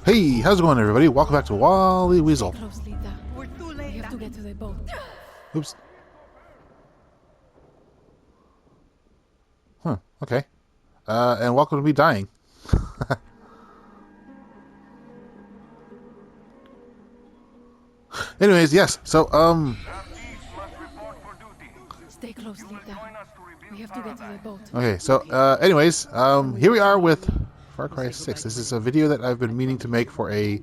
Hey, how's it going, everybody? Welcome back to Wally Weasel. Stay close, Lita. We're too We late. have to get to the boat. Oops. Huh, okay. And welcome to me dying. Anyways, yes, so, Stay close, Lita. We have to get to the boat. okay, so, anyways, here we are with Far Cry 6. This is a video that I've been meaning to make for a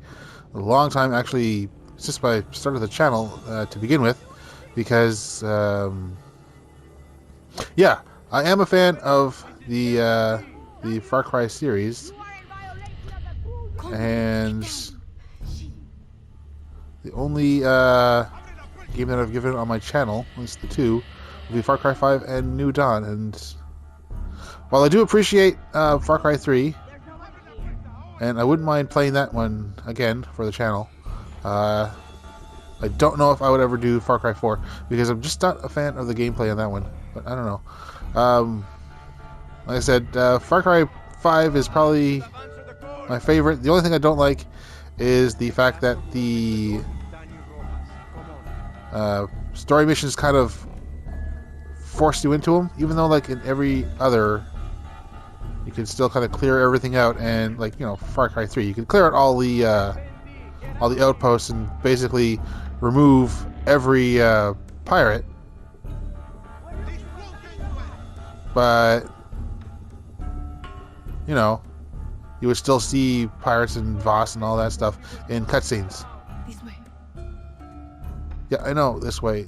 long time, actually, since I started the channel, to begin with, because, yeah, I am a fan of the Far Cry series, and the only game that I've given on my channel, at least the two, will be Far Cry 5 and New Dawn. And while I do appreciate Far Cry 3, and I wouldn't mind playing that one again for the channel, I don't know if I would ever do Far Cry 4, because I'm just not a fan of the gameplay on that one. But I don't know. Like I said, Far Cry 5 is probably my favorite. The only thing I don't like is the fact that the story missions kind of force you into them, even though like in every other you can still kind of clear everything out, and like, you know, Far Cry 3 you can clear out all the outposts and basically remove every pirate, but you know, you would still see pirates and Voss and all that stuff in cutscenes. This way. Yeah, I know, this way.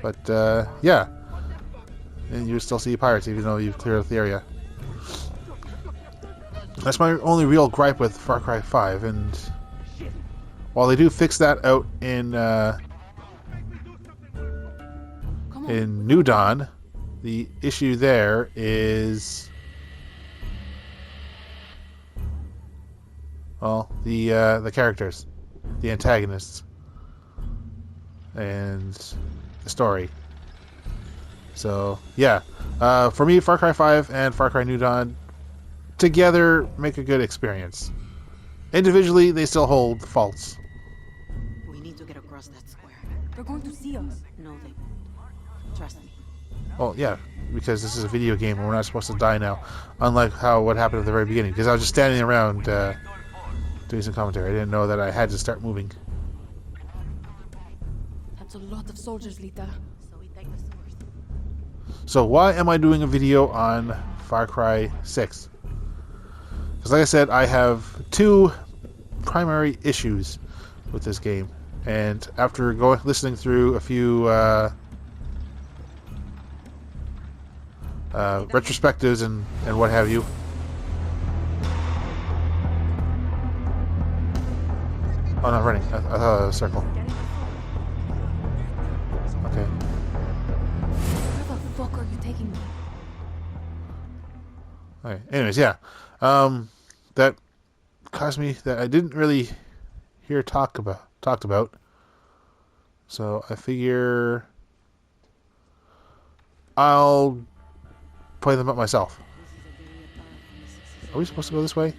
But, yeah. And you would still see pirates even though you've cleared out the area. That's my only real gripe with Far Cry 5, and while they do fix that out in New Dawn, the issue there is, well, the characters, the antagonists, and the story. So yeah, for me, Far Cry 5 and Far Cry New Dawn together make a good experience. Individually, they still hold faults. We need to get across that square. They're going to see us. No, they won't. Trust me. Well, yeah, because this is a video game and we're not supposed to die now, unlike what happened at the very beginning. Because I was just standing around doing some commentary. I didn't know that I had to start moving. That's a lot of soldiers, Lita. So we take the sewers. So why am I doing a video on Far Cry 6? Because like I said, I have two primary issues with this game, and after listening through a few retrospectives and what have you, oh, not running. I thought it was a circle. Okay. Where the fuck are you taking me? Okay. Anyways, yeah. That caused me that I didn't really hear talked about. So I figure I'll play them up myself. Are we supposed to go this way?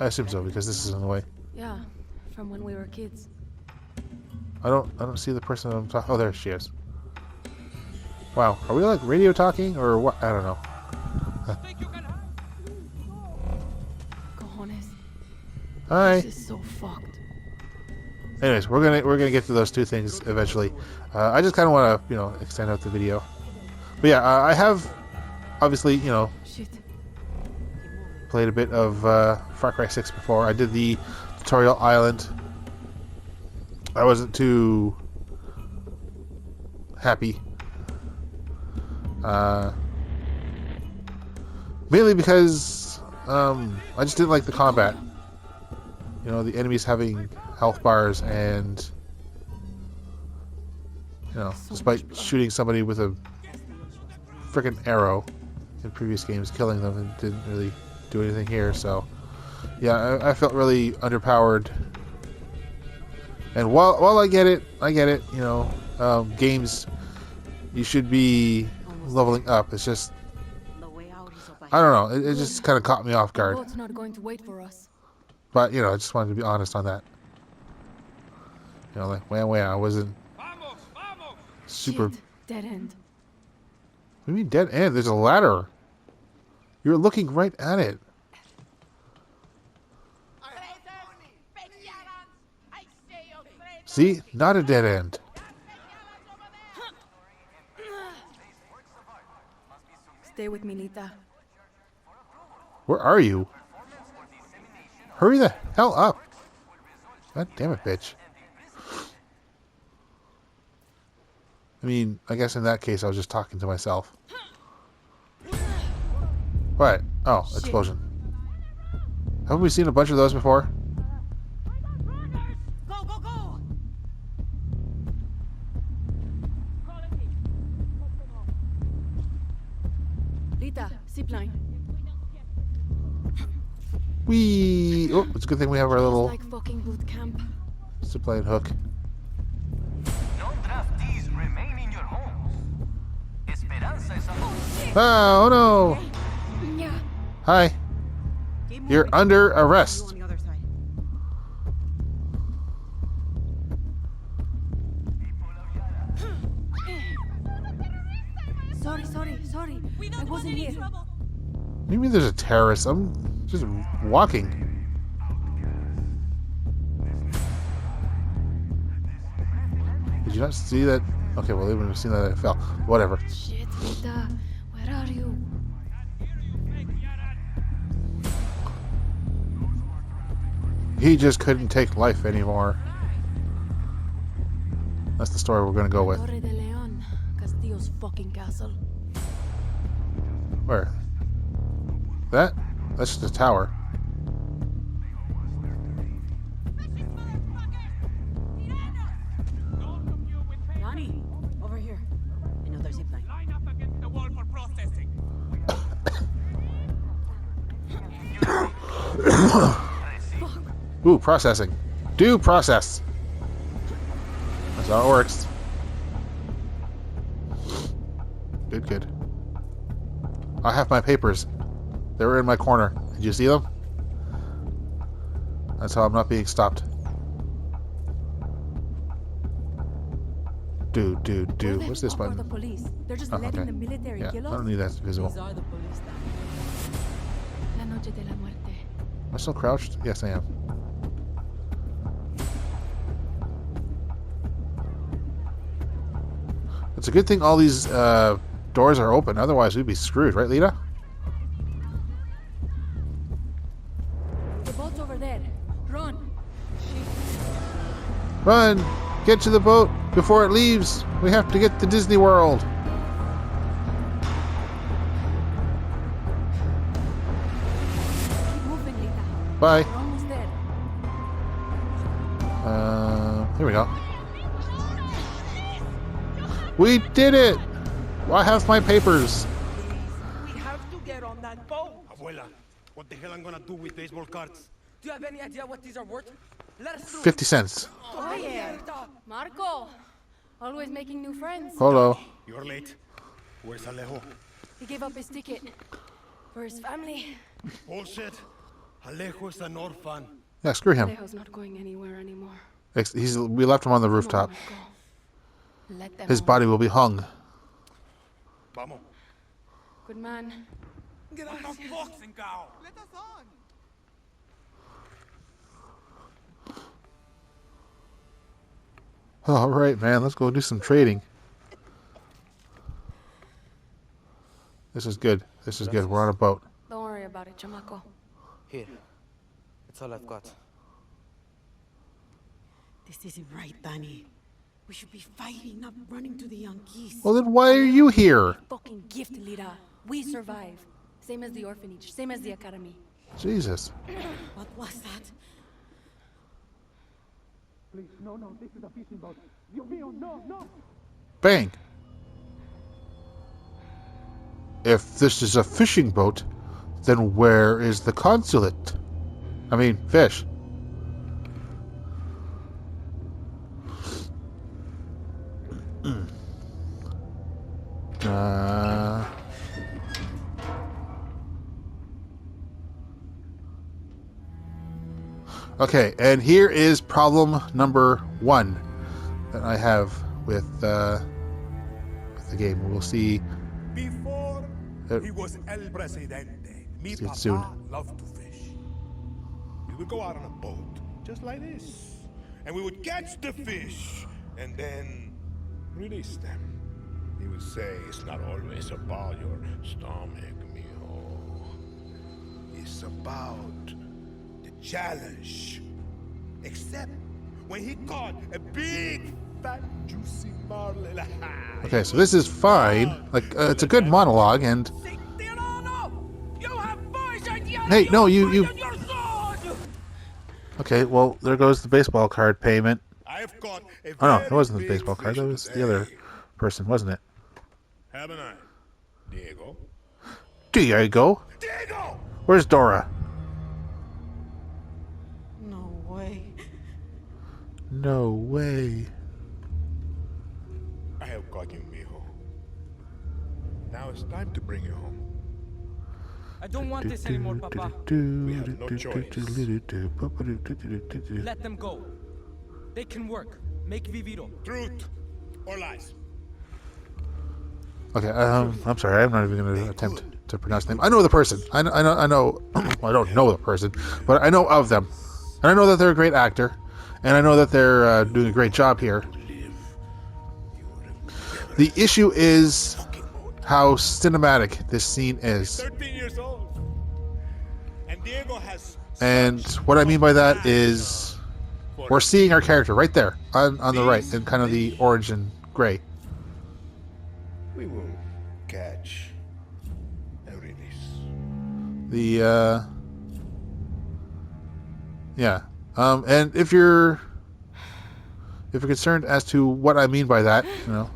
I assume so, because this is in the way. Yeah, from when we were kids. I don't see the person I'm talking. Oh, there she is. Wow, are we like radio talking or what? I don't know. Cojones. Hi. This is so fucked. Anyways, we're gonna get to those two things eventually. I just kind of want to, you know, extend out the video. But yeah, I have obviously, you know, Shit. played a bit of Far Cry 6 before. I did the tutorial island. I wasn't too happy. Mainly because I just didn't like the combat. You know, the enemies having health bars, and you know, despite shooting somebody with a frickin' arrow in previous games, killing them, and didn't really do anything here. So yeah, I felt really underpowered. And while I get it, you know, games, you should be leveling up. It's just The way out is I don't know. It just kind of caught me off The guard. boat's not going to wait for us. But, you know, I just wanted to be honest on that. You know, like, wham, I wasn't super... Shit, dead end. What do you mean dead end? There's a ladder. You're looking right at it. See? Not a dead end. Stay with me, Lita. Where are you? Hurry the hell up. God damn it, bitch. I mean, I guess in that case I was just talking to myself. What? Oh, Shit. explosion. Haven't we seen a bunch of those before? Go, go, go! Lita, zipline. Whee! Oh, it's a good thing we have our It's little like fucking boot camp. zipline hook. No draftees remain in your homes. Esperanza is a Oh no! Yeah. Hi. Keep You're moving. under You arrest. on the other side. Sorry. I wasn't here. What do you mean there's a terrorist? I'm just walking. Did you not see that? Okay, well, they would have seen that I fell. Whatever. Shit, Lita. Where are you? He just couldn't take life anymore. That's the story we're going to go with. Torre de Leon. Castillo's fucking castle. Where? That? That's just a tower. Lonnie, over here. Another zipline. line up against the wall for processing. Ooh, processing. Do process. That's how it works. Good. I have my papers. They were in my corner. Did you see them? That's how I'm not being stopped. Do. Where the What's this fuck are the button? police? They're just Oh, letting okay. the military Yeah, I kill us? don't need that visible. These are the police down La noche de la muerte. Am I still crouched? Yes, I am. It's a good thing all these doors are open. Otherwise, we'd be screwed, right, Lita? The boat's over there. Run. Run! Get to the boat before it leaves. We have to get to Disney World. Keep moving, Lita. Bye. We're almost there. Here we go. We did it! I have my papers. We have to get on that boat. Abuela, what the hell I'm gonna do with baseball cards? Do you have any idea what these are worth? Let us through. 50 cents. Oh, yeah. Marco! Always making new friends. Hello. You're late. Where's Alejo? He gave up his ticket. For his family. Bullshit. Alejo is an orphan. Yeah, screw him. Alejo's not going anywhere anymore. We left him on the rooftop. Come on, Marco. Let them His all- body will be hung. Vamos. Good man. Boxing cow. All right, man. Let's go do some trading. This is good. We're on a boat. Don't worry about it, Chamaco. Here. It's all I've got. This isn't right, Danny. We should be fighting, not running to the Yankees. Well, then why are you here? Fucking gift, Lita. We survive. Same as the orphanage. Same as the academy. Jesus. What was that? Bang. If this is a fishing boat, then where is the consulate? I mean, fish. Okay, and here is problem number 1 that I have with the game. We'll see. Before he was El Presidente, mi See it papa soon. loved to fish. We would go out on a boat, just like this, and we would catch the fish and then release them. He would say, "It's not always about your stomach, mijo. It's about the challenge." Except when he caught a big, fat, juicy marlin. Okay, so this is fine. Like, it's a good monologue, and You have poisoned your hey, no, you. poisoned your sword! Okay, well, there goes the baseball card payment. I've caught a Oh no, very it wasn't the big baseball card. fish That was the today. other person, wasn't it? Have a night, Diego. Diego. Diego! Where's Dora? No way. No way. I have caught you, mijo. Now it's time to bring you home. I don't want this anymore, Papa. We have no choice. Let them go. They can work. Make Viviro. Truth or lies? Okay, I'm sorry. I'm not even going to attempt to pronounce the name. I know the person. I know. Well, I don't know the person, but I know of them, and I know that they're a great actor, and I know that they're doing a great job here. The issue is how cinematic this scene is, 13 years old. And Diego has. and what I mean by that is we're seeing our character right there on the right in kind of the orange and gray. We will catch Eurydice. The yeah, and if you're concerned as to what I mean by that, you know,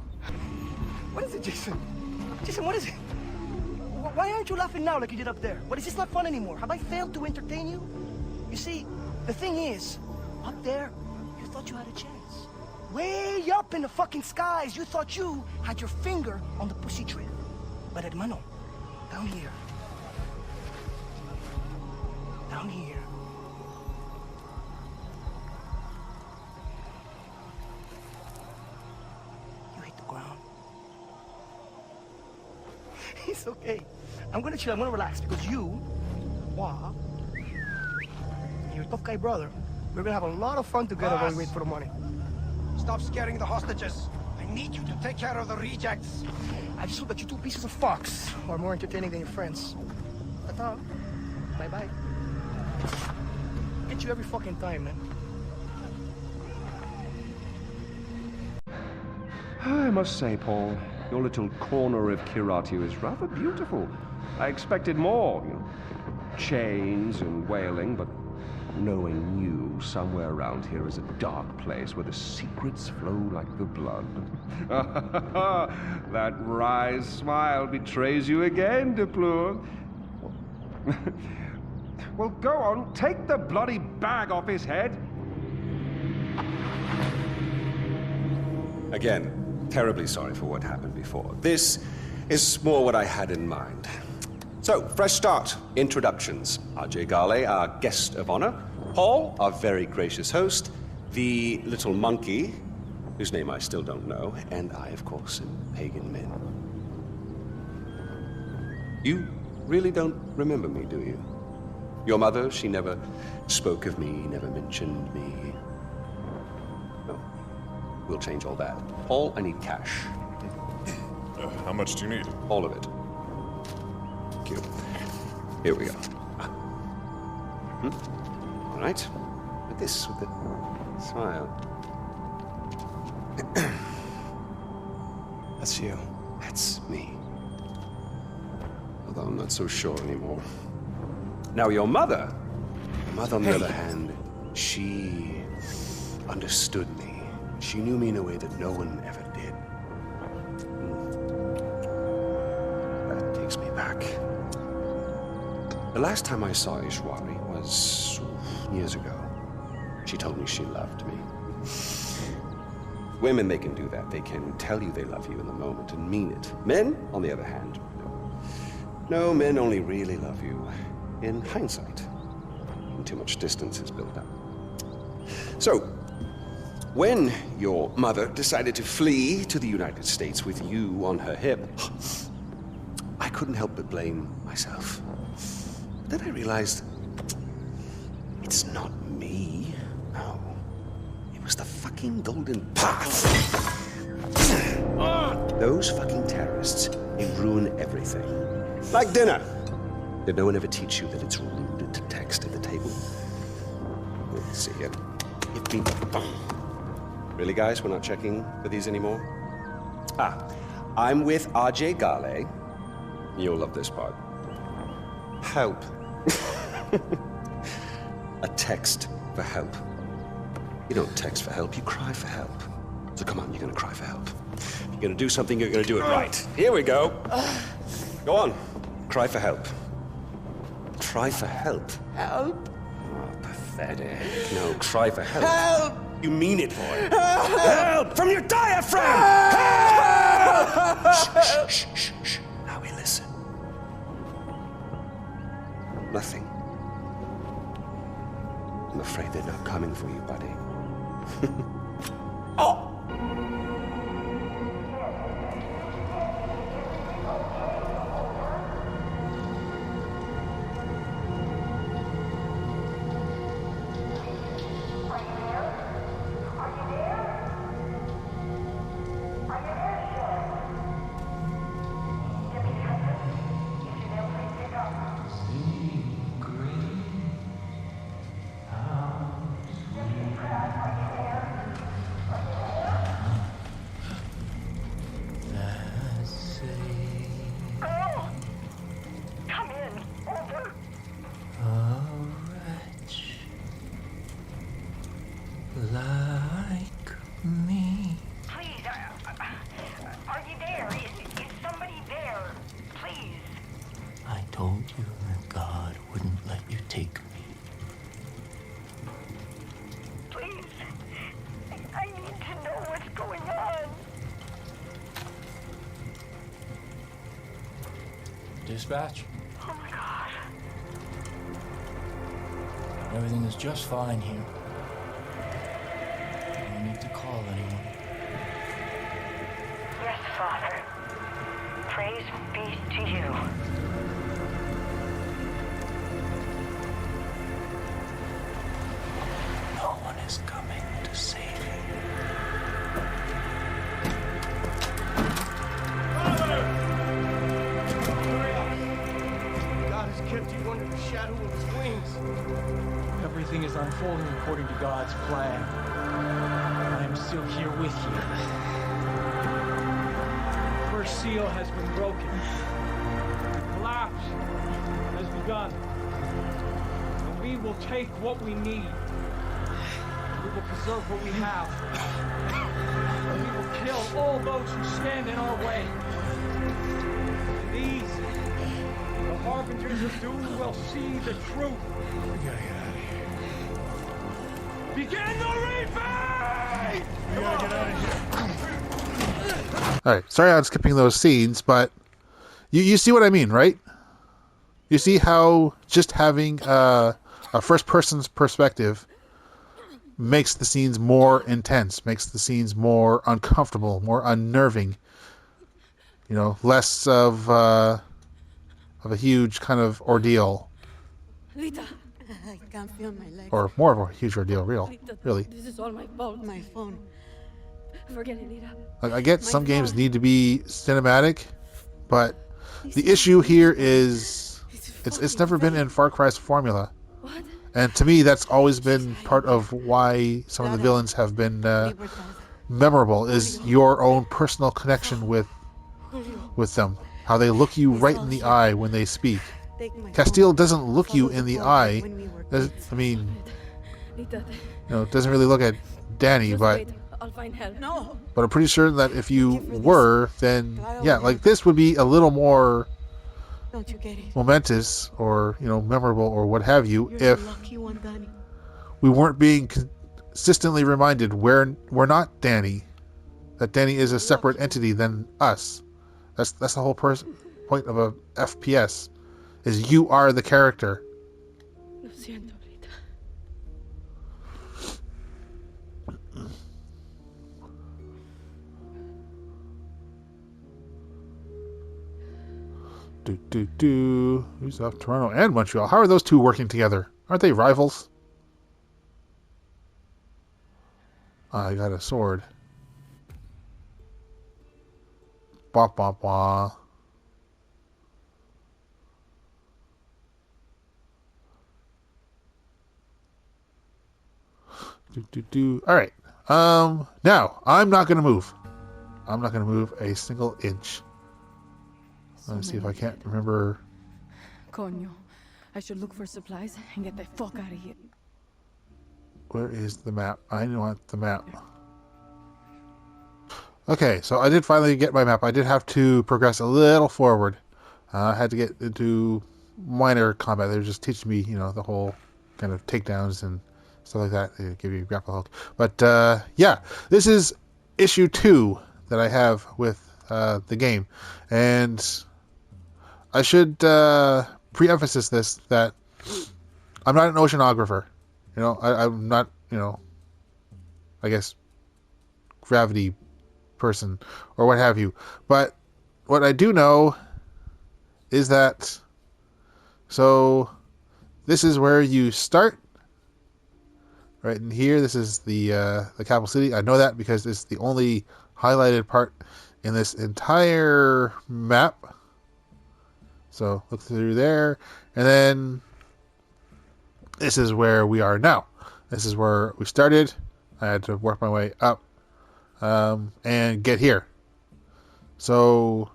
What is it, Jason? Jason, what is it? Why aren't you laughing now like you did up there? What is this not fun anymore? Have I failed to entertain you? You see, the thing is, up there, you thought you had a chance. Way up in the fucking skies, you thought you had your finger on the pussy trip. But hermano, down here. Down here. You hit the ground. It's okay. I'm gonna chill, I'm gonna relax because you, Wah, your tough guy brother, we're gonna have a lot of fun together while we wait for the money. Stop scaring the hostages. I need you to take care of the rejects. I just hope that you two pieces of fox are more entertaining than your friends. Ta-ta. Bye-bye. Get you every fucking time, man. I must say, Paul, your little corner of Kiratu is rather beautiful. I expected more, you know, chains and wailing, but knowing you somewhere around here is a dark place where the secrets flow like the blood. That wry smile betrays you again, Deplour. Well, go on, take the bloody bag off his head. Again, terribly sorry for what happened before. This is more what I had in mind. So, fresh start. Introductions. Ajay Gale, our guest of honor. Paul, our very gracious host. The little monkey, whose name I still don't know. And I, of course, am Pagan Min. You really don't remember me, do you? Your mother, she never spoke of me, never mentioned me. No. We'll change all that. Paul, I need cash. How much do you need? All of it. Thank you. Here we go. All right. With this, with the smile. That's you. That's me. Although I'm not so sure anymore. Now, your mother, on the other hand, she understood me. She knew me in a way that no one ever did. That takes me back. The last time I saw Ishwari was years ago. She told me she loved me. Women, they can do that. They can tell you they love you in the moment and mean it. Men, on the other hand, no. No, men only really love you in hindsight. When too much distance is built up. So, when your mother decided to flee to the United States with you on her hip, I couldn't help but blame myself. Then I realized it's not me. No. It was the fucking Golden Path. Those fucking terrorists, they ruin everything. Like dinner. Did no one ever teach you that it's rude to text at the table? Let's see it. Give me the phone. Really, guys? We're not checking for these anymore? I'm with RJ Gale. You'll love this part. Help. A text for help. You don't text for help, you cry for help. So come on, you're gonna cry for help. If you're gonna do something, you're gonna do it right. Here we go. Go on. Cry for help. Cry for help. Help! Oh, pathetic. No, cry for help. Help! You mean it, boy. Help! From your diaphragm! Help! Shh, shh, shh, shh. Now we listen. Nothing. I'm afraid they're not coming for you, buddy. Oh! Like me. Please, are you there? Is somebody there? Please. I told you that God wouldn't let you take me. Please. I need to know what's going on. Dispatch? Oh my God. Everything is just fine here. No need to call anyone. Yes, Father. Praise be to you. No one is coming to save you. God has kept you under the shadow of his wings. Everything is unfolding according to God's plan. I am still here with you. The first seal has been broken. The collapse has begun. And we will take what we need. We will preserve what we have. And we will kill all those who stand in our way. And these, the harbingers of doom, will see the truth. We gotta get out of here. Begin the reaping! We gotta get out of here. Alright, sorry I'm skipping those scenes, but you see what I mean, right? You see how just having a first person's perspective makes the scenes more intense, makes the scenes more uncomfortable, more unnerving. You know, less of a huge kind of ordeal. Rita. I can't feel my legs. Or more of a huge ordeal, Rita, really. This is all my fault. My phone. Forget it, Rita. I get some games need to be cinematic, but the issue here is it's never been in Far Cry's formula. What? And to me, that's always been part of why some of the villains have been memorable, is your own personal connection with them. How they look you right in the eye when they speak. Castile doesn't look you in the eye. I mean, doesn't really look at Danny, but I'll find help. No. But I'm pretty sure that if you were, then yeah, like this would be a little more Don't you get it? momentous or memorable or what have you You're if the lucky one, Danny. we weren't being consistently reminded we're not Danny, that Danny is a separate entity than us. That's the whole point of a FPS, is you are the character. Lo siento, Rita. Who's up? Toronto and Montreal. How are those two working together? Aren't they rivals? I got a sword. Blah, blah, blah. Alright. Now, I'm not going to move. I'm not going to move a single inch. Let's see if I can't remember. Coño. I should look for supplies and get the fuck out of here. Where is the map? I want the map. Okay, so I did finally get my map. I did have to progress a little forward. I had to get into minor combat. They were just teaching me, you know, the whole kind of takedowns and stuff like that. They give you a grapple hook. But, yeah, this is issue 2 that I have with the game. And I should pre-emphasize this, that I'm not an oceanographer. You know, I'm not, you know, I guess, gravity person or what have you. But what I do know is that, so this is where you start. Right in here, this is the capital city. I know that because it's the only highlighted part in this entire map. So look through there, and then this is where we are now. This is where we started. I had to work my way up and get here. So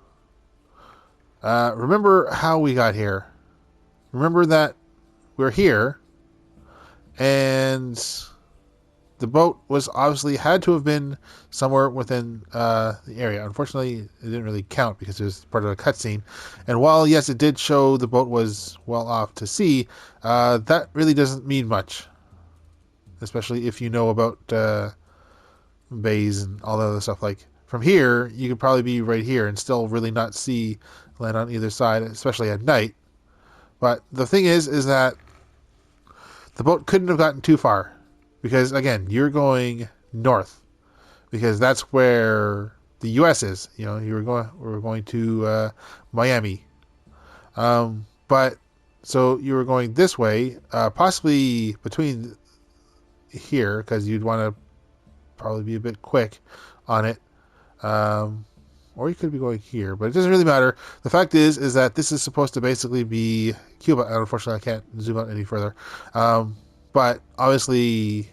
remember how we got here. Remember that we're here, and the boat was obviously had to have been somewhere within the area. Unfortunately, it didn't really count because it was part of a cutscene. And while, yes, it did show the boat was well off to sea, that really doesn't mean much. Especially if you know about bays and all that other stuff. Like, from here, you could probably be right here and still really not see land on either side, especially at night. But the thing is that the boat couldn't have gotten too far. Because, again, you're going north. Because that's where the U.S. is. You know, we're going to Miami. But, so you were going this way, possibly between here, because you'd want to probably be a bit quick on it. Or you could be going here, but it doesn't really matter. The fact is that this is supposed to basically be Cuba. Unfortunately, I can't zoom out any further. But obviously,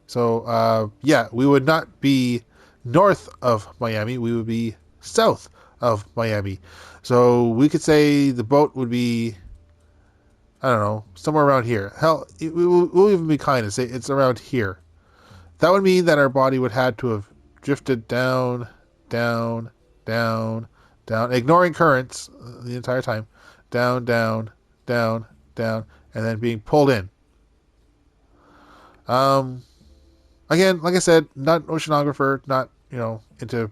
so yeah, we would not be north of Miami. We would be south of Miami. So we could say the boat would be, I don't know, somewhere around here. Hell, we'll even be kind and say it's around here. That would mean that our body would have to have drifted down, down, down, down, ignoring currents the entire time. Down, down, down, down, and then being pulled in. Again, like I said, not an oceanographer, not, you know, into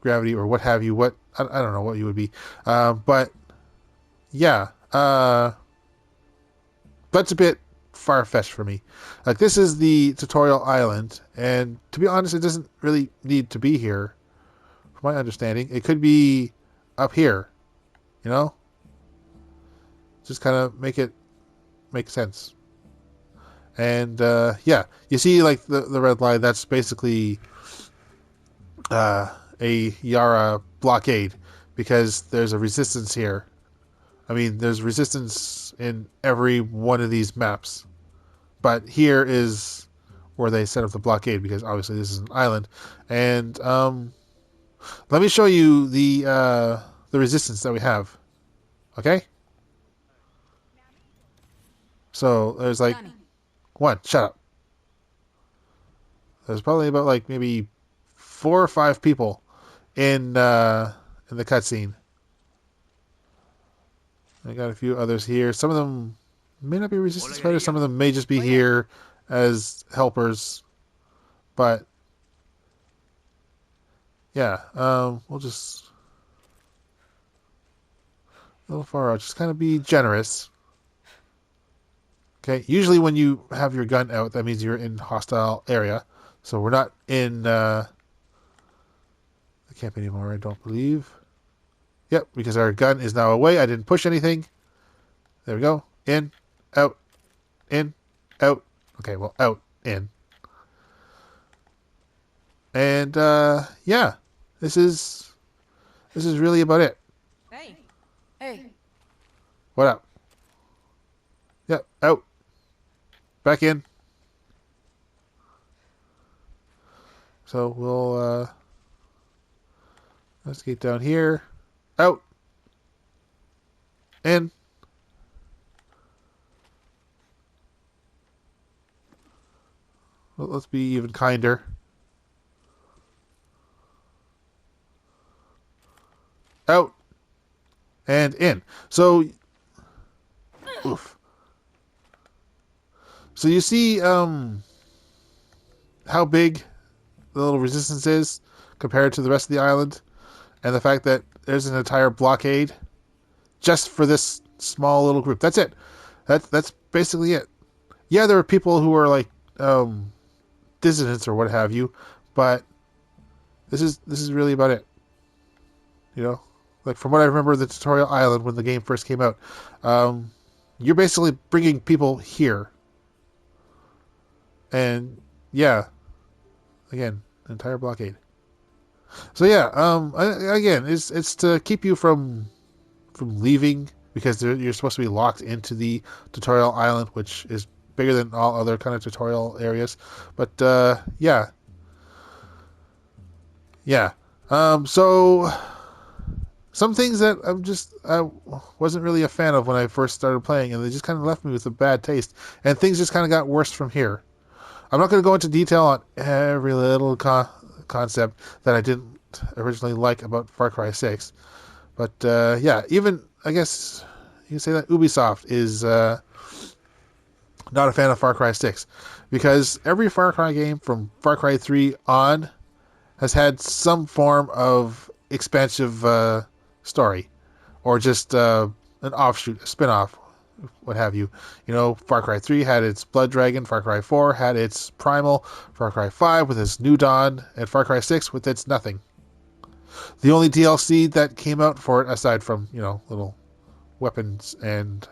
gravity or what have you. What I don't know what you would be. But yeah, that's a bit far-fetched for me. Like, this is the tutorial island, and to be honest, it doesn't really need to be here. From my understanding, it could be up here. You know, just kind of make it make sense. And yeah, you see, like the red line. That's basically a Yara blockade because there's a resistance here. I mean, there's resistance in every one of these maps, but here is where they set up the blockade because obviously this is an island. And let me show you the resistance that we have. Okay. So there's like. One, shut up. There's probably about like maybe 4 or 5 people in the cutscene. I got a few others here. Some of them may not be resistance fighters. Some of them may just be here as helpers. But yeah, we'll just a little far out. Just kind of be generous. Okay, usually when you have your gun out, that means you're in hostile area. So we're not in the camp anymore, I don't believe. Yep, because our gun is now away. I didn't push anything. There we go. In, out, in, out. Okay, well, out, in. And, yeah. This is really about it. Hey. Hey. What up? Yep, out. Back in. So we'll, let's get down here. Out. In. Well, let's be even kinder. Out. And in. So, oof. So you see, how big the little resistance is compared to the rest of the island, and the fact that there's an entire blockade just for this small little group. That's it. That's basically it. Yeah, there are people who are like dissidents or what have you, but this is really about it. You know, like from what I remember of the tutorial island when the game first came out, you're basically bringing people here, and yeah, again, entire blockade. So yeah, again, it's to keep you from leaving, because you're supposed to be locked into the tutorial island, which is bigger than all other kind of tutorial areas. But yeah. So some things that I wasn't really a fan of when I first started playing, and they just kind of left me with a bad taste. And things just kind of got worse from here. I'm not going to go into detail on every little concept that I didn't originally like about Far Cry 6. But yeah, even, I guess you can say that Ubisoft is not a fan of Far Cry 6. Because every Far Cry game from Far Cry 3 on has had some form of expansive story. Or just an offshoot, a spin-off, what have you. You know, Far Cry 3 had its Blood Dragon, Far Cry 4 had its Primal, Far Cry 5 with its New Dawn, and Far Cry 6 with its nothing. The only DLC that came out for it, aside from, you know, little weapons and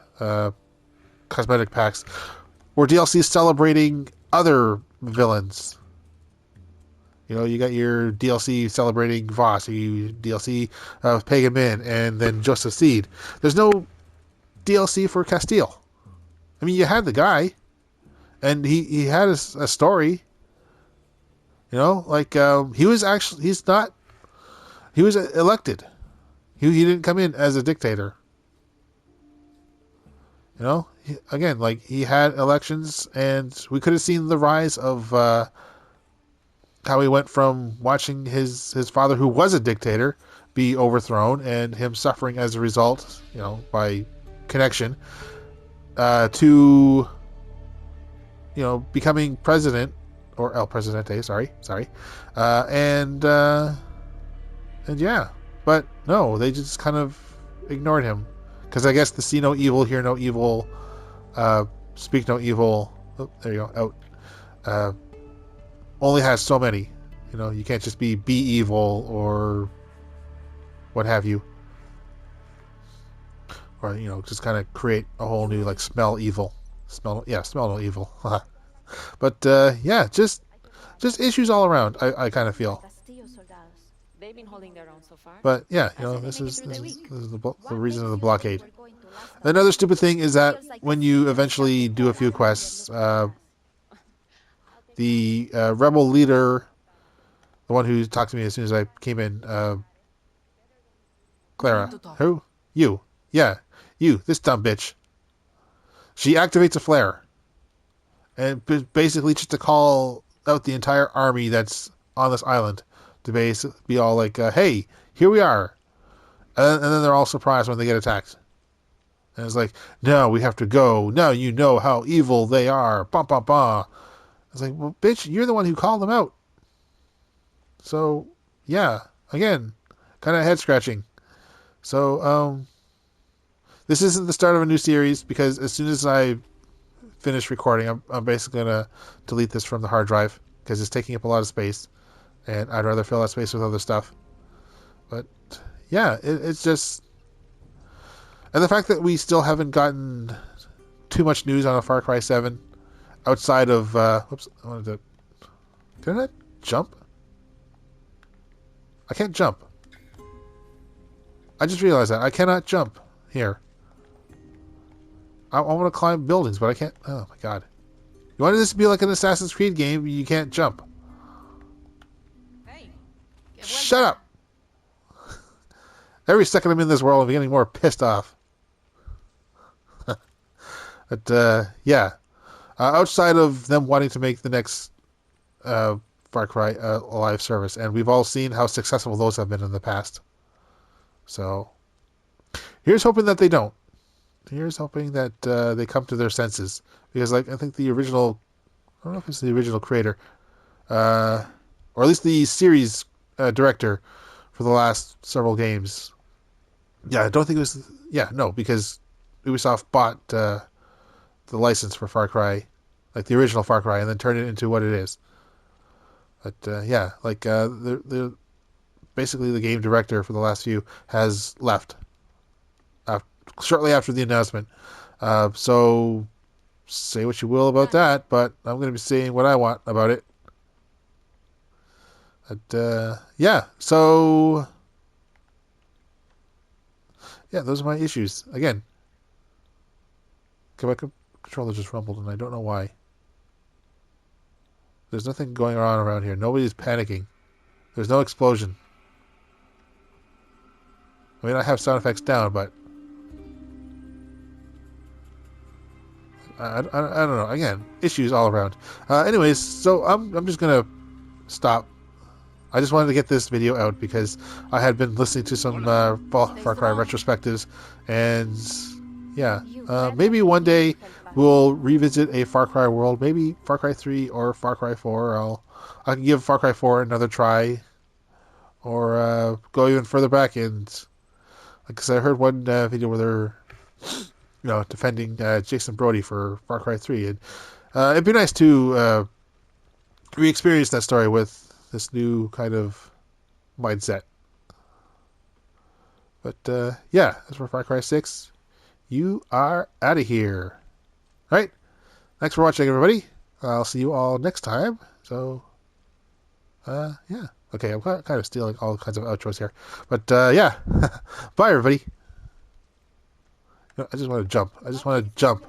cosmetic packs, were DLCs celebrating other villains. You know, you got your DLC celebrating Voss, your DLC of Pagan Min, and then Joseph Seed. There's no DLC for Castile. I mean, you had the guy, and he had a story. You know, like he was elected. He didn't come in as a dictator. You know, again, like he had elections, and we could have seen the rise of how he went from watching his father, who was a dictator, be overthrown, and him suffering as a result, you know, by connection, to, you know, becoming president, or El Presidente, sorry, and yeah, but no, they just kind of ignored him, because I guess the see no evil, hear no evil, speak no evil, oh, there you go, out, only has so many. You know, you can't just be evil or what have you. Or, you know, just kind of create a whole new, like, smell evil. Smell no evil. But, yeah, just issues all around, I kind of feel. They've been holding their own so far. But, yeah, you know, this is the reason of the blockade. Another stupid thing is that when you eventually do a few quests, the rebel leader, the one who talked to me as soon as I came in, Clara. Who? You. Yeah, you, this dumb bitch. She activates a flare. And basically just to call out the entire army that's on this island. To be all like, hey, here we are. And then they're all surprised when they get attacked. And it's like, no, we have to go. Now you know how evil they are. Bah, bah, bah. It's like, well, bitch, you're the one who called them out. So, yeah, again, kind of head scratching. So, this isn't the start of a new series, because as soon as I finish recording, I'm basically going to delete this from the hard drive, because it's taking up a lot of space, and I'd rather fill that space with other stuff. But, yeah, it's just... And the fact that we still haven't gotten too much news on a Far Cry 7 outside of... whoops, I wanted to... Can I not jump? I can't jump. I just realized that. I cannot jump here. I want to climb buildings, but I can't... Oh, my God. You wanted this to be like an Assassin's Creed game, you can't jump. Hey. Shut up! Every second I'm in this world, I'm getting more pissed off. But, yeah. Outside of them wanting to make the next Far Cry live service, and we've all seen how successful those have been in the past. So, here's hoping that they don't. Here's hoping that they come to their senses. Because, like, I think the original... I don't know if it's the original creator. Or at least the series director for the last several games. Yeah, I don't think it was... Yeah, no, because Ubisoft bought the license for Far Cry, like the original Far Cry, and then turned it into what it is. But, yeah, like, basically the game director for the last few has left shortly after the announcement. So, say what you will about that, but I'm going to be saying what I want about it. But, yeah, so... Yeah, those are my issues. Again, my controller just rumbled, and I don't know why. There's nothing going on around here. Nobody's panicking. There's no explosion. I mean, I have sound effects down, but... I don't know. Again, issues all around. Anyways, so I'm just going to stop. I just wanted to get this video out because I had been listening to some Far Cry retrospectives, and yeah, maybe one day we'll revisit a Far Cry world, maybe Far Cry 3 or Far Cry 4. I can give Far Cry 4 another try, or go even further back, and because I heard one video where they're defending Jason Brody for Far Cry 3, and it'd be nice to re-experience that story with this new kind of mindset. But, yeah, as for Far Cry 6, you are out of here. Alright, thanks for watching, everybody. I'll see you all next time. So, yeah. Okay, I'm kind of stealing all kinds of outros here. But, yeah. Bye, everybody. I just want to jump. I just want to jump.